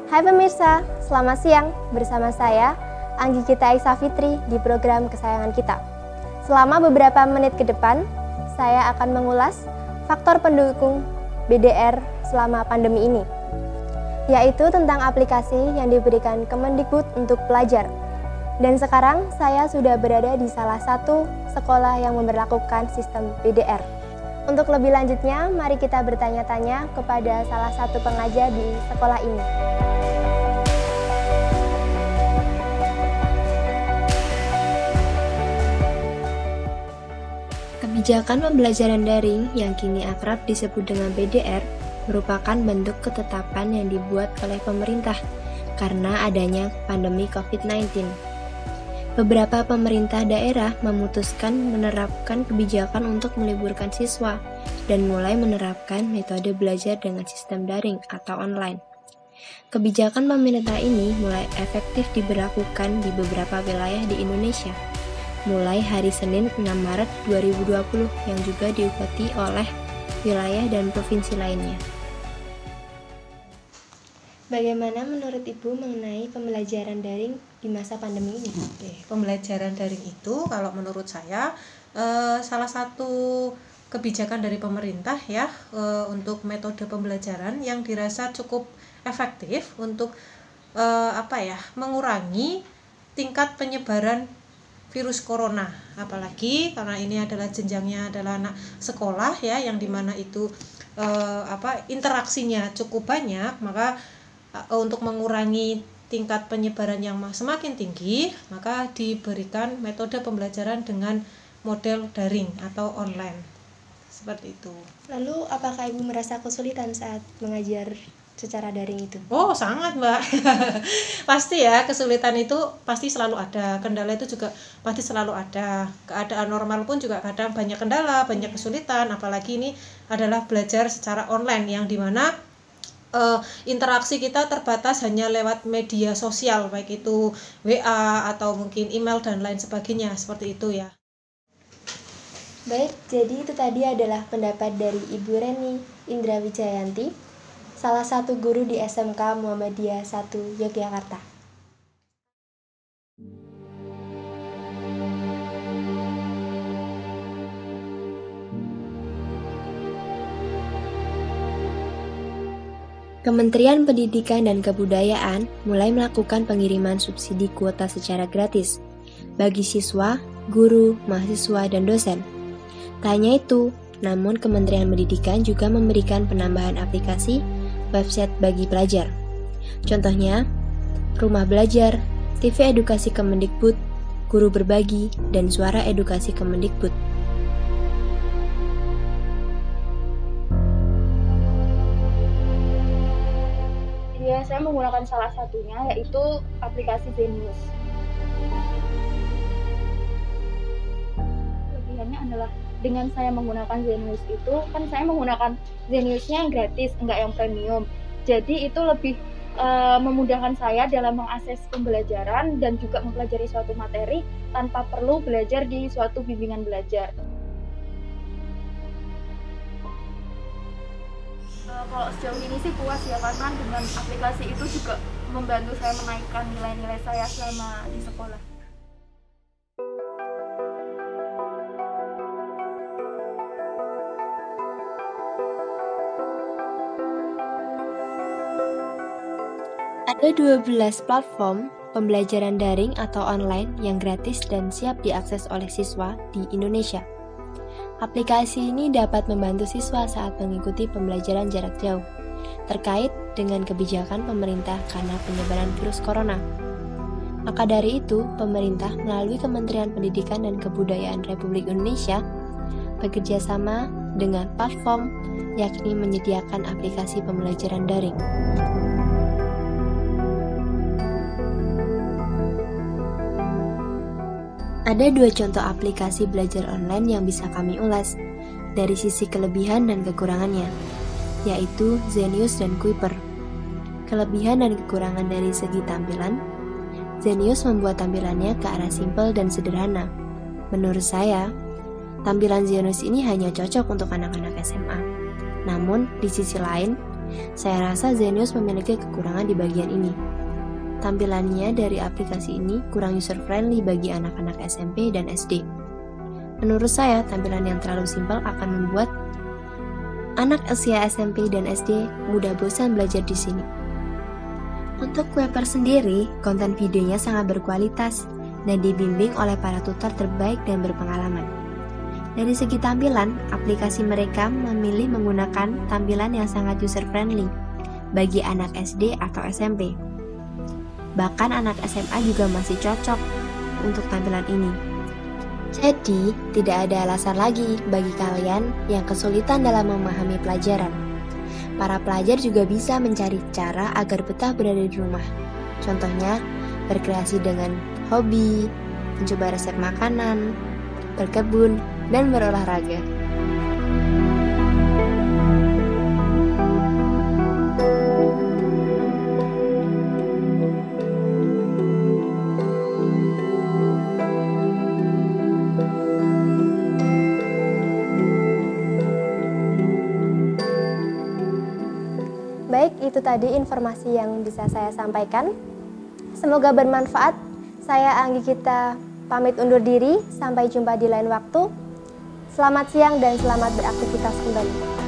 Hai pemirsa, selamat siang. Bersama saya, Anggita Aisyah Fitri di program kesayangan kita. Selama beberapa menit ke depan, saya akan mengulas faktor pendukung BDR selama pandemi ini, yaitu tentang aplikasi yang diberikan Kemendikbud untuk pelajar. Dan sekarang saya sudah berada di salah satu sekolah yang memberlakukan sistem BDR. Untuk lebih lanjutnya, mari kita bertanya-tanya kepada salah satu pengajar di sekolah ini. Kebijakan pembelajaran daring yang kini akrab disebut dengan BDR merupakan bentuk ketetapan yang dibuat oleh pemerintah karena adanya pandemi COVID-19. Beberapa pemerintah daerah memutuskan menerapkan kebijakan untuk meliburkan siswa dan mulai menerapkan metode belajar dengan sistem daring atau online. Kebijakan pemerintah ini mulai efektif diberlakukan di beberapa wilayah di Indonesia, mulai hari Senin 6 Maret 2020 yang juga diikuti oleh wilayah dan provinsi lainnya. Bagaimana menurut Ibu mengenai pembelajaran daring di masa pandemi ini? Pembelajaran daring itu kalau menurut saya salah satu kebijakan dari pemerintah ya untuk metode pembelajaran yang dirasa cukup efektif untuk mengurangi tingkat penyebaran virus corona, apalagi karena ini adalah jenjangnya adalah anak sekolah ya, yang dimana itu interaksinya cukup banyak, maka untuk mengurangi tingkat penyebaran yang semakin tinggi, maka diberikan metode pembelajaran dengan model daring atau online, seperti itu. Lalu apakah Ibu merasa kesulitan saat mengajar secara daring itu? Oh sangat Mbak. Pasti ya, kesulitan itu pasti selalu ada, kendala itu juga pasti selalu ada. Keadaan normal pun juga kadang banyak kendala, banyak kesulitan, apalagi ini adalah belajar secara online yang dimana interaksi kita terbatas hanya lewat media sosial, baik itu WA atau mungkin email dan lain sebagainya, seperti itu ya. Baik, jadi itu tadi adalah pendapat dari Ibu Reni Indra Wijayanti, salah satu guru di SMK Muhammadiyah 1 Yogyakarta. Kementerian Pendidikan dan Kebudayaan mulai melakukan pengiriman subsidi kuota secara gratis bagi siswa, guru, mahasiswa, dan dosen. Tak hanya itu, namun Kementerian Pendidikan juga memberikan penambahan aplikasi website bagi pelajar. Contohnya, Rumah Belajar, TV Edukasi Kemendikbud, Guru Berbagi, dan Suara Edukasi Kemendikbud. Ya, saya menggunakan salah satunya, yaitu aplikasi Zenius. Kelebihannya adalah dengan saya menggunakan Zenius itu, kan saya menggunakan Zeniusnya yang gratis, enggak yang premium. Jadi itu lebih memudahkan saya dalam mengakses pembelajaran dan juga mempelajari suatu materi tanpa perlu belajar di suatu bimbingan belajar. Kalau sejauh ini sih puas ya, karena dengan aplikasi itu juga membantu saya menaikkan nilai-nilai saya selama di sekolah. Ada 12 platform pembelajaran daring atau online yang gratis dan siap diakses oleh siswa di Indonesia. Aplikasi ini dapat membantu siswa saat mengikuti pembelajaran jarak jauh terkait dengan kebijakan pemerintah karena penyebaran virus corona. Maka dari itu, pemerintah melalui Kementerian Pendidikan dan Kebudayaan Republik Indonesia bekerja sama dengan platform, yakni menyediakan aplikasi pembelajaran daring. Ada 2 contoh aplikasi belajar online yang bisa kami ulas dari sisi kelebihan dan kekurangannya, yaitu Zenius dan Kuiper. Kelebihan dan kekurangan dari segi tampilan, Zenius membuat tampilannya ke arah simpel dan sederhana. Menurut saya, tampilan Zenius ini hanya cocok untuk anak-anak SMA. Namun, di sisi lain, Saya rasa Zenius memiliki kekurangan di bagian ini. Tampilannya dari aplikasi ini kurang user-friendly bagi anak-anak SMP dan SD. Menurut saya, tampilan yang terlalu simpel akan membuat anak usia SMP dan SD mudah bosan belajar di sini. Untuk Kuiper sendiri, konten videonya sangat berkualitas dan dibimbing oleh para tutor terbaik dan berpengalaman. Dari segi tampilan, aplikasi mereka memilih menggunakan tampilan yang sangat user-friendly bagi anak SD atau SMP. Bahkan anak SMA juga masih cocok untuk tampilan ini. Jadi, tidak ada alasan lagi bagi kalian yang kesulitan dalam memahami pelajaran. Para pelajar juga bisa mencari cara agar betah berada di rumah. Contohnya, berkreasi dengan hobi, mencoba resep makanan, berkebun, dan berolahraga. Baik, itu tadi informasi yang bisa saya sampaikan. Semoga bermanfaat. Saya Anggi Kita pamit undur diri. Sampai jumpa di lain waktu. Selamat siang dan selamat beraktivitas kembali.